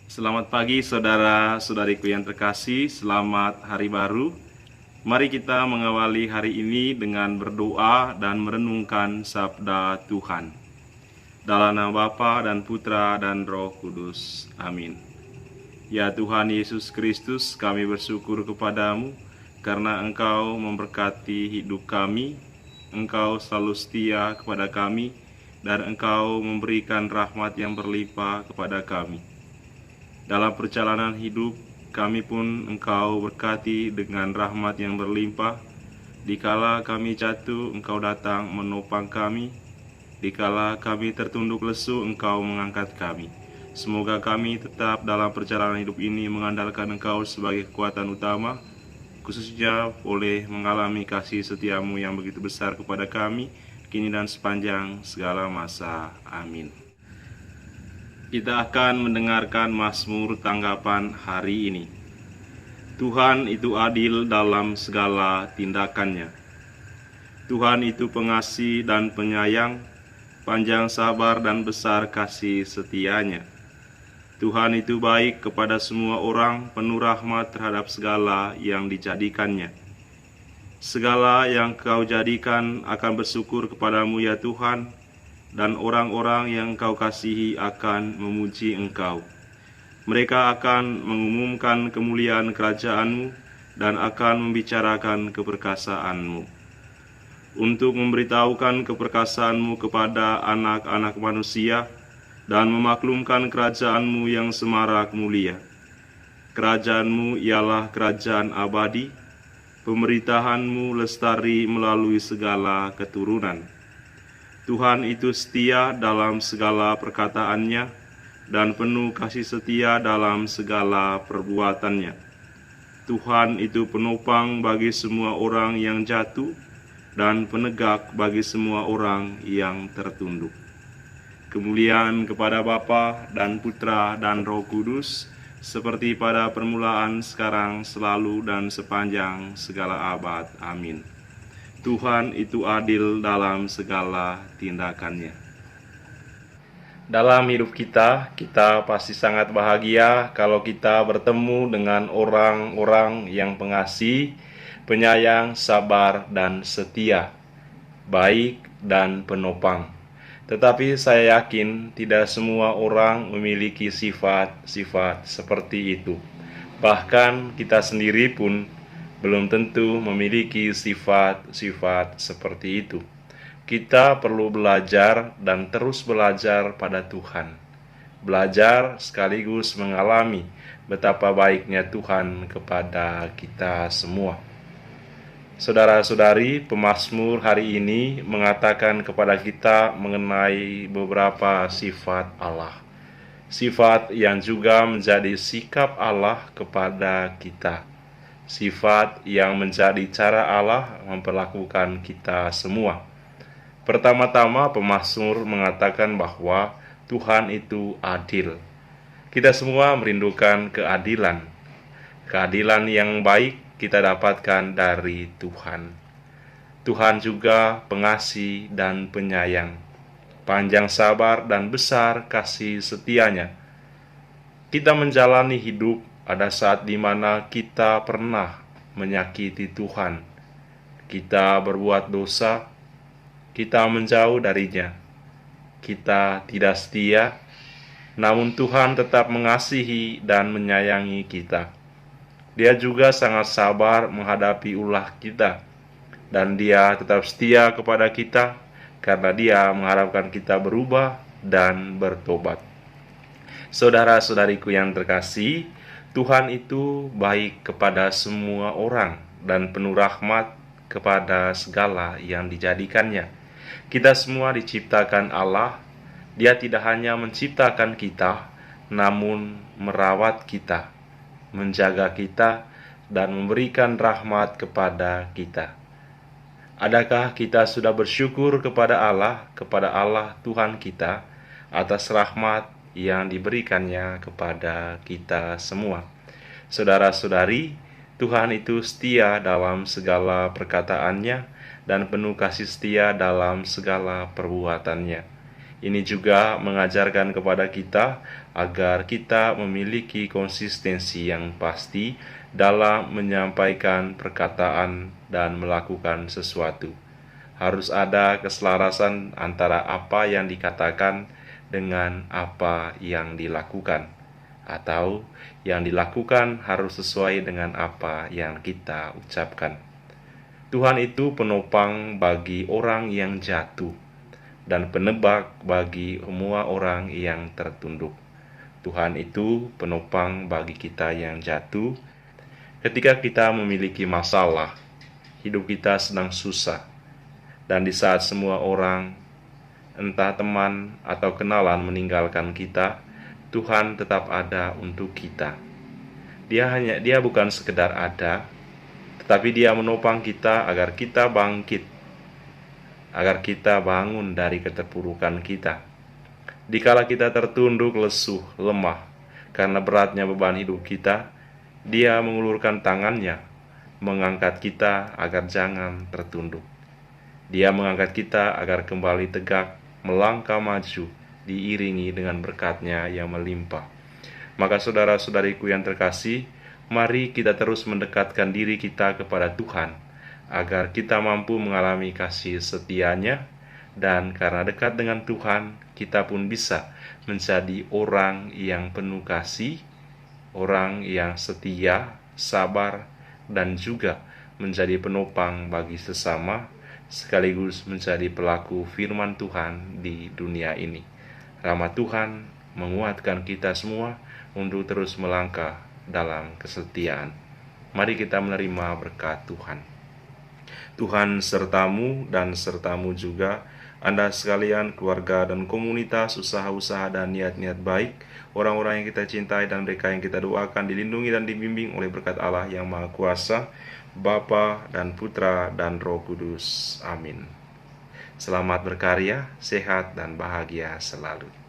Selamat pagi saudara-saudariku yang terkasih, selamat hari baru. Mari kita mengawali hari ini dengan berdoa dan merenungkan sabda Tuhan. Dalam nama Bapa dan Putra dan Roh Kudus. Amin. Ya Tuhan Yesus Kristus, kami bersyukur kepadamu karena Engkau memberkati hidup kami, Engkau selalu setia kepada kami, dan Engkau memberikan rahmat yang berlimpah kepada kami. Dalam perjalanan hidup, kami pun Engkau berkati dengan rahmat yang berlimpah. Dikala kami jatuh, Engkau datang menopang kami. Dikala kami tertunduk lesu, Engkau mengangkat kami. Semoga kami tetap dalam perjalanan hidup ini mengandalkan Engkau sebagai kekuatan utama, khususnya boleh mengalami kasih setiamu yang begitu besar kepada kami, kini dan sepanjang segala masa. Amin. Kita akan mendengarkan Mazmur tanggapan hari ini. Tuhan itu adil dalam segala tindakannya. Tuhan itu pengasih dan penyayang, panjang sabar dan besar kasih setianya. Tuhan itu baik kepada semua orang, penuh rahmat terhadap segala yang dijadikannya. Segala yang Kau jadikan akan bersyukur kepadamu ya Tuhan, dan orang-orang yang Engkau kasihi akan memuji Engkau. Mereka akan mengumumkan kemuliaan kerajaan-Mu dan akan membicarakan keperkasaan-Mu. Untuk memberitahukan keperkasaan-Mu kepada anak-anak manusia dan memaklumkan kerajaan-Mu yang semarak mulia. Kerajaan-Mu ialah kerajaan abadi, pemerintahan-Mu lestari melalui segala keturunan. Tuhan itu setia dalam segala perkataannya dan penuh kasih setia dalam segala perbuatannya. Tuhan itu penopang bagi semua orang yang jatuh dan penegak bagi semua orang yang tertunduk. Kemuliaan kepada Bapa dan Putra dan Roh Kudus, seperti pada permulaan, sekarang, selalu, dan sepanjang segala abad. Amin. Tuhan itu adil dalam segala tindakannya. Dalam hidup kita pasti sangat bahagia kalau kita bertemu dengan orang-orang yang pengasih, penyayang, sabar, dan setia, baik dan penopang. Tetapi saya yakin tidak semua orang memiliki sifat-sifat seperti itu. Bahkan kita sendiri pun belum tentu memiliki sifat-sifat seperti itu. Kita perlu belajar dan terus belajar pada Tuhan. Belajar sekaligus mengalami betapa baiknya Tuhan kepada kita semua. Saudara-saudari, pemazmur hari ini mengatakan kepada kita mengenai beberapa sifat Allah. Sifat yang juga menjadi sikap Allah kepada kita. Sifat yang menjadi cara Allah memperlakukan kita semua. Pertama-tama pemazmur mengatakan bahwa Tuhan itu adil. Kita semua merindukan keadilan. Keadilan yang baik kita dapatkan dari Tuhan. Tuhan juga pengasih dan penyayang, panjang sabar dan besar kasih setianya. Kita menjalani hidup ada saat di mana kita pernah menyakiti Tuhan. Kita berbuat dosa, kita menjauh darinya. Kita tidak setia, namun Tuhan tetap mengasihi dan menyayangi kita. Dia juga sangat sabar menghadapi ulah kita, dan Dia tetap setia kepada kita karena Dia mengharapkan kita berubah dan bertobat. Saudara-saudariku yang terkasih, Tuhan itu baik kepada semua orang dan penuh rahmat kepada segala yang dijadikannya. Kita semua diciptakan Allah. Dia tidak hanya menciptakan kita, namun merawat kita, menjaga kita, dan memberikan rahmat kepada kita. Adakah kita sudah bersyukur kepada Allah Tuhan kita, atas rahmat yang diberikannya kepada kita semua? Saudara-saudari, Tuhan itu setia dalam segala perkataannya dan penuh kasih setia dalam segala perbuatannya. Ini juga mengajarkan kepada kita agar kita memiliki konsistensi yang pasti dalam menyampaikan perkataan dan melakukan sesuatu. Harus ada keselarasan antara apa yang dikatakan dengan apa yang dilakukan, atau yang dilakukan harus sesuai dengan apa yang kita ucapkan. Tuhan itu penopang bagi orang yang jatuh dan penebak bagi semua orang yang tertunduk. Tuhan itu penopang bagi kita yang jatuh ketika kita memiliki masalah, hidup kita sedang susah, dan di saat semua orang, entah teman atau kenalan meninggalkan kita, Tuhan tetap ada untuk kita. Dia bukan sekedar ada, tetapi Dia menopang kita agar kita bangkit, agar kita bangun dari keterpurukan kita. Dikala kita tertunduk, lesuh, lemah karena beratnya beban hidup kita, Dia mengulurkan tangannya, mengangkat kita agar jangan tertunduk. Dia mengangkat kita agar kembali tegak, melangkah maju, diiringi dengan berkat-Nya yang melimpah. Maka saudara-saudariku yang terkasih, mari kita terus mendekatkan diri kita kepada Tuhan, agar kita mampu mengalami kasih setia-Nya, dan karena dekat dengan Tuhan, kita pun bisa menjadi orang yang penuh kasih, orang yang setia, sabar, dan juga menjadi penopang bagi sesama, sekaligus menjadi pelaku firman Tuhan di dunia ini. Rahmat Tuhan menguatkan kita semua untuk terus melangkah dalam kesetiaan. Mari kita menerima berkat Tuhan. Tuhan sertamu dan sertamu juga, Anda sekalian, keluarga dan komunitas, usaha-usaha dan niat-niat baik, orang-orang yang kita cintai dan mereka yang kita doakan dilindungi dan dibimbing oleh berkat Allah yang Maha Kuasa, Bapa dan Putra dan Roh Kudus. Amin. Selamat berkarya, sehat dan bahagia selalu.